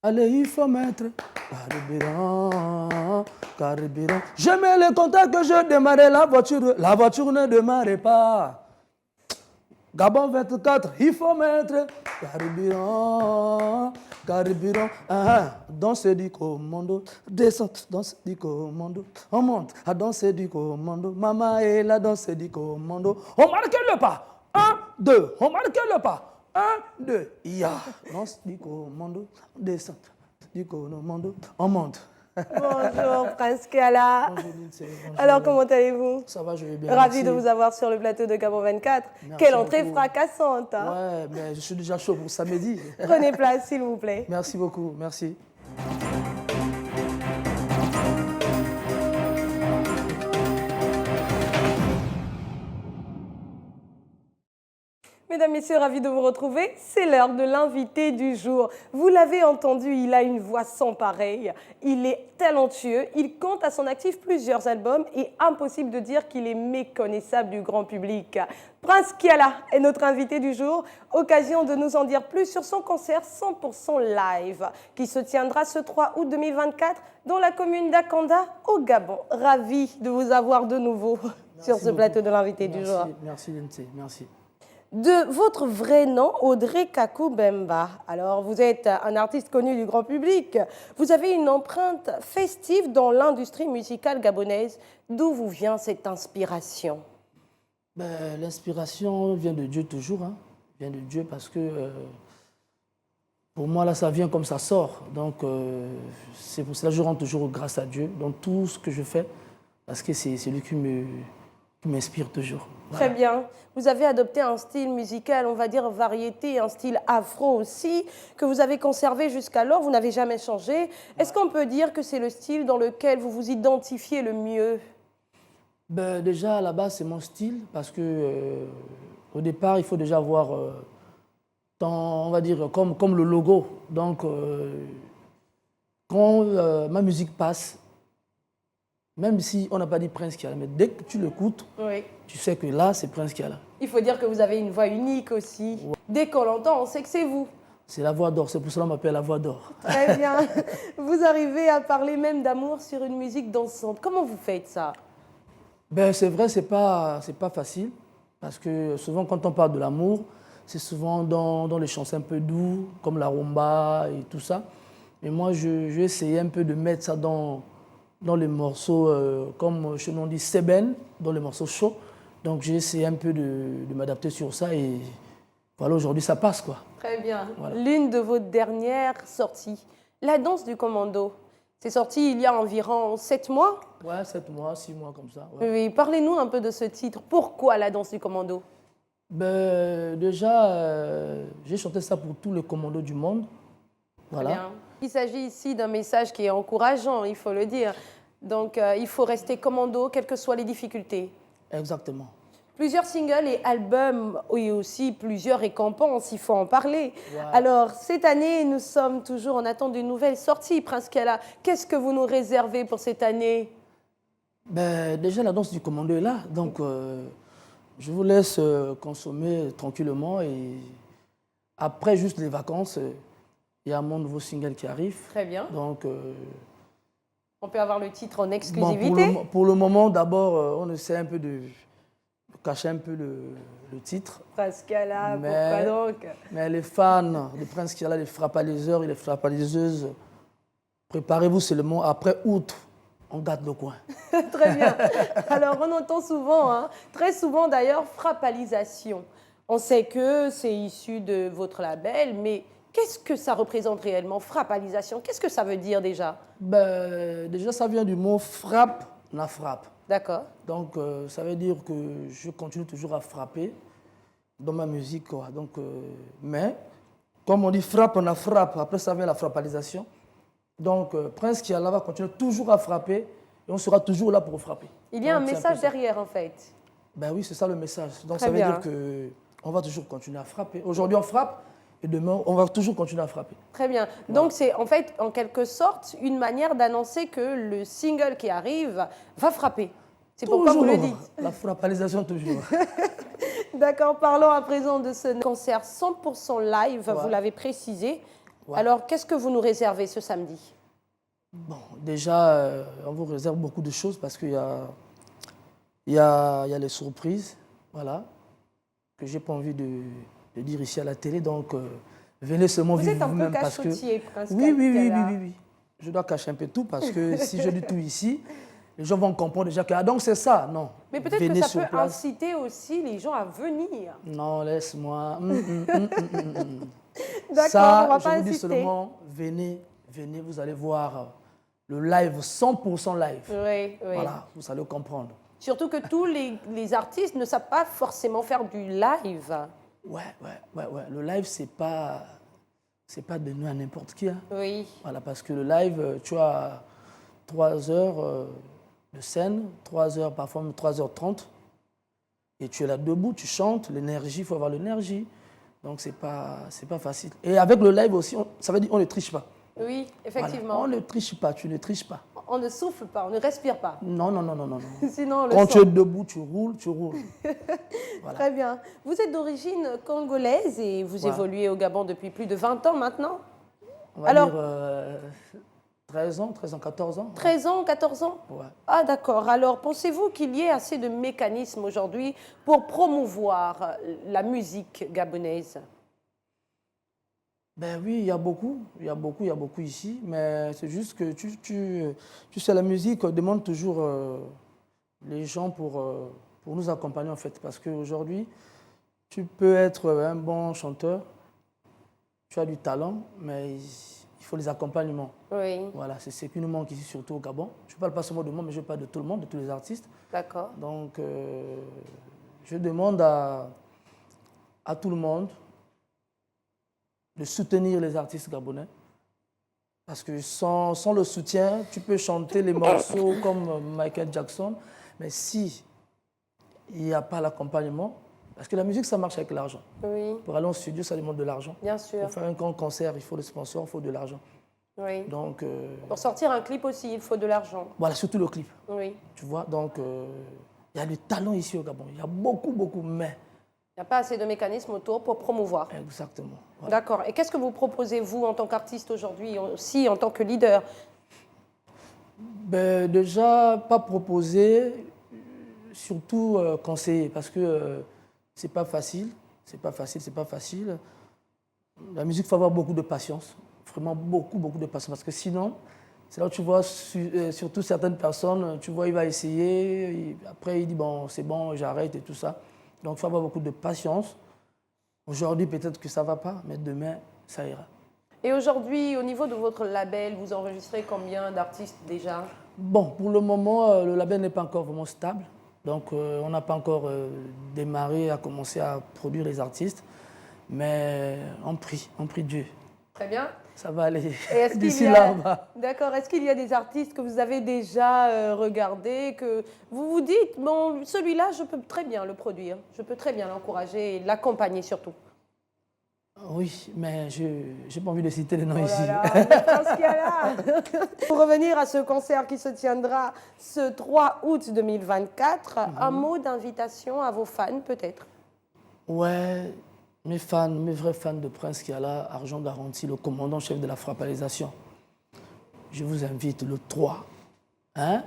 Allez, il faut mettre carburant, carburant. Je mets le contact que je démarrais la voiture ne démarrait pas. Gabon 24, il faut mettre carburant, carburant. Danser du commando, descente, danser du commando. On monte à danser du commando. Maman est la danse du commando. On marque le pas. 1, 2, on marque le pas. 1, 2, ya. Danse du commando, descente du commando. On monte. Bonjour Prince Kala. Bonjour, Lindsay. Bonjour. Alors comment allez-vous? Ça va, je vais bien. Ravi merci. de vous avoir sur le plateau de Gabon 24. Merci Quelle entrée beaucoup. fracassante. Hein? Ouais, mais je suis déjà chaud pour samedi. Prenez place s'il vous plaît. Merci beaucoup, merci. Mesdames, Messieurs, ravi de vous retrouver. C'est l'heure de l'invité du jour. Vous l'avez entendu, il a une voix sans pareille. Il est talentueux, il compte à son actif plusieurs albums et impossible de dire qu'il est méconnaissable du grand public. Prince Kiala est notre invité du jour. Occasion de nous en dire plus sur son concert 100% live qui se tiendra ce 3 août 2024 dans la commune d'Akanda au Gabon. Ravi de vous avoir de nouveau sur ce plateau de l'invité du jour. Merci Lindsay, merci. De votre vrai nom, Audrey Kakou Bemba. Alors, vous êtes un artiste connu du grand public. Vous avez une empreinte festive dans l'industrie musicale gabonaise. D'où vous vient cette inspiration? L'inspiration vient de Dieu toujours. Hein. Vient de Dieu parce que pour moi, là, ça vient comme ça sort. Donc, c'est pour cela que je rends toujours grâce à Dieu dans tout ce que je fais parce que c'est lui qui m'inspire toujours. Très bien. Vous avez adopté un style musical, on va dire variété, un style afro aussi, que vous avez conservé jusqu'alors, vous n'avez jamais changé. Est-ce qu'on peut dire que c'est le style dans lequel vous vous identifiez le mieux? Déjà, à la base, c'est mon style, parce que au départ, il faut déjà avoir, on va dire, comme le logo. Donc, quand ma musique passe, même si on n'a pas dit Prince Kiala, mais dès que tu l'écoutes, Oui. tu sais que là, c'est Prince Kiala. Il faut dire que vous avez une voix unique aussi. Ouais. Dès qu'on l'entend, on sait que c'est vous. C'est la voix d'or, c'est pour cela qu'on m'appelle la voix d'or. Très bien. Vous arrivez à parler même d'amour sur une musique dansante. Comment vous faites ça? C'est vrai, c'est pas facile, parce que souvent quand on parle de l'amour, c'est souvent dans les chansons un peu doux, comme la rumba et tout ça. Mais moi, je vais essayer un peu de mettre ça dans les morceaux, comme chez nous on dit seben, dans les morceaux chauds. Donc j'ai essayé un peu de m'adapter sur ça et voilà, aujourd'hui ça passe quoi. Très bien. Voilà. L'une de vos dernières sorties, La danse du commando, c'est sorti il y a environ 7 mois? Ouais, 7 mois, 6 mois comme ça. Ouais. Oui, parlez-nous un peu de ce titre. Pourquoi La danse du commando? Déjà, j'ai chanté ça pour tous les commandos du monde. Voilà. Très bien. Il s'agit ici d'un message qui est encourageant, il faut le dire. Donc, il faut rester commando, quelles que soient les difficultés. Exactement. Plusieurs singles et albums, et aussi plusieurs récompenses, il faut en parler. Ouais. Alors, cette année, nous sommes toujours en attente d'une nouvelle sortie, Prince Kiala. Qu'est-ce que vous nous réservez pour cette année? Déjà, la danse du commando est là. Donc, je vous laisse consommer tranquillement. Et après, juste les vacances, il y a mon nouveau single qui arrive. Très bien. Donc, on peut avoir le titre en exclusivité? Pour le moment, d'abord, on essaie un peu de cacher un peu le titre. Prince Kiala, pourquoi donc? Mais les fans de Prince Kiala, les frappaliseurs et les frappaliseuses, préparez-vous seulement après août, on gâte le coin. Très bien. Alors, on entend souvent, hein, très souvent d'ailleurs, frappalisation. On sait que c'est issu de votre label, mais qu'est-ce que ça représente réellement, frappalisation? Qu'est-ce que ça veut dire déjà? Déjà, ça vient du mot frappe, na frappe. D'accord. Donc, ça veut dire que je continue toujours à frapper dans ma musique, quoi. Donc, mais, comme on dit frappe, on a frappe, après ça vient la frappalisation. Donc, Prince Kiala va continuer toujours à frapper et on sera toujours là pour frapper. Il y a donc, un message derrière, en fait. Oui, c'est ça le message. Donc, Très ça veut bien. dire qu'on va toujours continuer à frapper. Aujourd'hui, on frappe et demain, on va toujours continuer à frapper. Très bien. Donc, c'est en fait, en quelque sorte, une manière d'annoncer que le single qui arrive va frapper. C'est pourquoi vous le dites. La frappalisation, toujours. D'accord. Parlons à présent de ce concert 100% live, vous l'avez précisé. Ouais. Alors, qu'est-ce que vous nous réservez ce samedi? Bon, déjà, on vous réserve beaucoup de choses parce qu'il y a, il y a les surprises, voilà, que j'ai pas envie de dire ici à la télé. Donc, venez seulement Vous vivre êtes un peu vous-même parce que... cachotier, Prince Oui, oui, oui, oui, Kalkala. oui, oui. Je dois cacher un peu tout parce que si je dis tout ici, les gens vont comprendre déjà que, ah donc c'est ça. Non, Mais peut-être que venez ça sur peut place. inciter aussi les gens à venir. Non, laisse-moi. D'accord, Ça, on va je pas vous dis insister. seulement, venez, venez, vous allez voir le live, 100% live. Oui, oui. Voilà, vous allez comprendre. Surtout que tous les artistes ne savent pas forcément faire du live. Ouais. Le live, c'est pas donné à n'importe qui. Hein. Oui, Voilà, parce que le live, tu as 3 heures de scène, 3 heures, parfois même 3h30. Et tu es là debout, tu chantes, l'énergie, il faut avoir l'énergie. Donc, c'est pas facile. Et avec le live aussi, ça veut dire qu'on ne triche pas. oui, Voilà. effectivement. On ne triche pas, tu ne triches pas. On ne souffle pas, on ne respire pas. Non. Sinon, on le Quand sent. tu es debout, tu roules. Voilà. Très bien. Vous êtes d'origine congolaise et vous Ouais. évoluez au Gabon depuis plus de 20 ans maintenant. On va Alors- dire 13 ans, 14 ans. 13 ans, 14 ans? Ouais. Ah d'accord. Alors pensez-vous qu'il y ait assez de mécanismes aujourd'hui pour promouvoir la musique gabonaise? Ben oui, il y a beaucoup ici, mais c'est juste que tu sais, la musique demande toujours les gens pour nous accompagner en fait, parce qu'aujourd'hui, tu peux être un bon chanteur, tu as du talent, mais il faut les accompagnements. Oui, Voilà, c'est ce qui nous manque ici, surtout au Gabon. Je ne parle pas seulement de moi, mais je parle de tout le monde, de tous les artistes. d'accord. Donc, je demande à tout le monde de soutenir les artistes gabonais. Parce que sans le soutien, tu peux chanter les morceaux comme Michael Jackson, mais si il n'y a pas l'accompagnement, parce que la musique, ça marche avec l'argent. Oui, Pour aller en studio, ça demande de l'argent. bien sûr. Pour faire un grand concert, il faut le sponsor, il faut de l'argent. Oui. Donc, Pour sortir un clip aussi, il faut de l'argent. voilà, surtout le clip. Oui. Tu vois, donc, il y a du talent ici au Gabon. Il y a beaucoup, mais... Il n'y a pas assez de mécanismes autour pour promouvoir. Exactement. Voilà. D'accord. Et qu'est-ce que vous proposez, vous, en tant qu'artiste aujourd'hui, aussi en tant que leader? Ben, déjà, pas proposer, surtout conseiller, parce que c'est pas facile. C'est pas facile. La musique, il faut avoir beaucoup de patience. Vraiment beaucoup de patience. Parce que sinon, c'est là où tu vois, surtout certaines personnes, tu vois, il va essayer, après il dit, bon, c'est bon, j'arrête et tout ça. Donc, il faut avoir beaucoup de patience. Aujourd'hui, peut-être que ça ne va pas, mais demain, ça ira. Et aujourd'hui, au niveau de votre label, vous enregistrez combien d'artistes déjà? Bon, pour le moment, le label n'est pas encore vraiment stable. Donc, on n'a pas encore démarré à commencer à produire les artistes. Mais on prie Dieu. Très bien. Ça va aller. Et est-ce D'ici qu'il y là, a... on va. D'accord. Est-ce qu'il y a des artistes que vous avez déjà regardés, que vous vous dites, bon, celui-là, je peux très bien le produire, je peux très bien l'encourager et l'accompagner surtout? Oui, mais je n'ai pas envie de citer les noms Oh ici. là là, mais qu'est-ce qu'il y a là? Pour revenir à ce concert qui se tiendra ce 3 août 2024, un mot d'invitation à vos fans peut-être? Ouais, mes fans, mes vrais fans de Prince Kiala, Argent Garanti, le commandant chef de la frappalisation. Je vous invite le 3. Hein?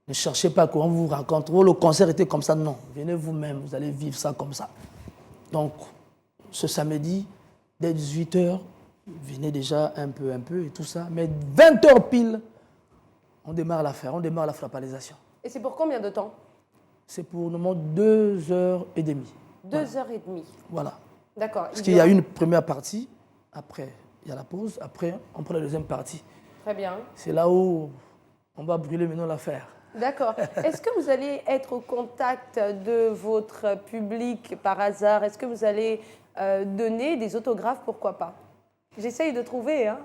Ne cherchez pas qu'on vous raconte. Oh, le concert était comme ça. Non, venez vous-même, vous allez vivre ça comme ça. Donc, ce samedi, dès 18h, venez déjà un peu et tout ça. Mais 20h pile, on démarre l'affaire, on démarre la frappalisation. Et c'est pour combien de temps? C'est pour le moment 2h30. 2h30. Voilà. D'accord. Parce qu'il y a une première partie, après il y a la pause, après on prend la deuxième partie. Très bien. C'est là où on va brûler maintenant l'affaire. D'accord. Est-ce que vous allez être au contact de votre public par hasard? Est-ce que vous allez donner des autographes, pourquoi pas? J'essaye de trouver hein.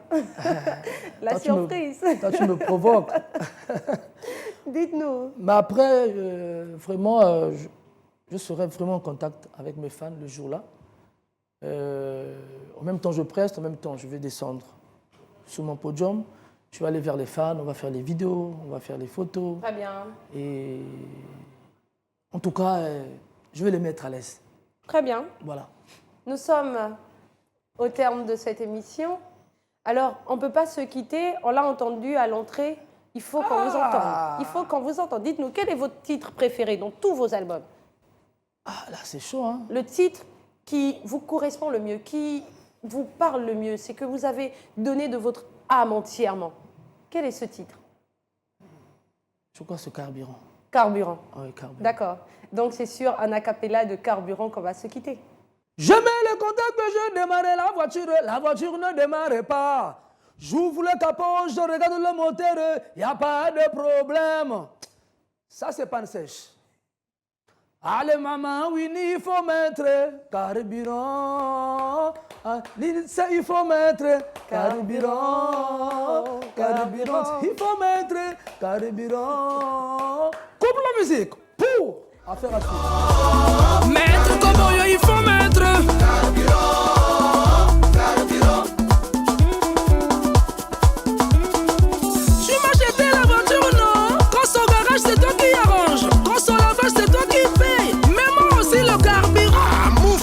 La Toi, surprise. Toi, tu me provoques. Dites-nous. Mais après, vraiment, je serai vraiment en contact avec mes fans le jour-là. En même temps, je preste, en même temps, je vais descendre sur mon podium. Je vais aller vers les fans, on va faire les vidéos, on va faire les photos. Très bien. Et en tout cas, je vais les mettre à l'aise. Très bien. Voilà. Nous sommes au terme de cette émission. Alors, on ne peut pas se quitter. On l'a entendu à l'entrée. Il faut qu'on vous entende. Il faut qu'on vous entende. Dites-nous, quel est votre titre préféré dans tous vos albums? Ah, là, c'est chaud, hein. Le titre qui vous correspond le mieux, qui vous parle le mieux, c'est que vous avez donné de votre âme entièrement. Quel est ce titre? Je crois que c'est Carburant. Carburant. Ah oui, Carburant. D'accord. Donc, c'est sur un acapella de Carburant qu'on va se quitter. Je mets le contact que je démarrais la voiture ne démarrait pas. J'ouvre le capot, je regarde le moteur, il n'y a pas de problème. Ça, c'est panne sèche. Allez, maman, oui, il faut mettre carburant. Ah, il faut mettre carburant. Carburant, il faut mettre carburant. Coupe la musique. Pour affaire à suivre. Maître Koboyo, il faut mettre carburant, carburant. Tu m'as jeté la voiture, non? Quand son garage, c'est toi qui arrange. Quand son lavage, c'est toi qui paye. Mais moi aussi, le carburant,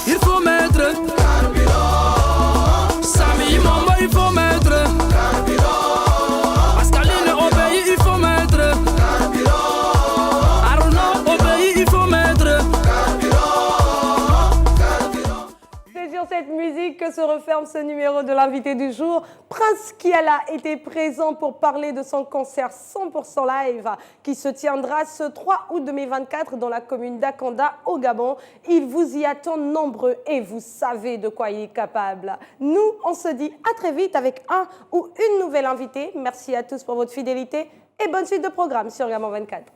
il faut mettre carburant. Samy Mambo, il faut mettre carburant. Pascaline obéit, il faut mettre carburant. Arnaud obéit, il faut mettre C'est sur cette musique que se referme ce numéro de l'invité du jour. Prince Kiala était présent pour parler de son concert 100% live qui se tiendra ce 3 août 2024 dans la commune d'Akanda au Gabon. Il vous y attend nombreux et vous savez de quoi il est capable. Nous, on se dit à très vite avec un ou une nouvelle invitée. Merci à tous pour votre fidélité et bonne suite de programme sur Gabon 24.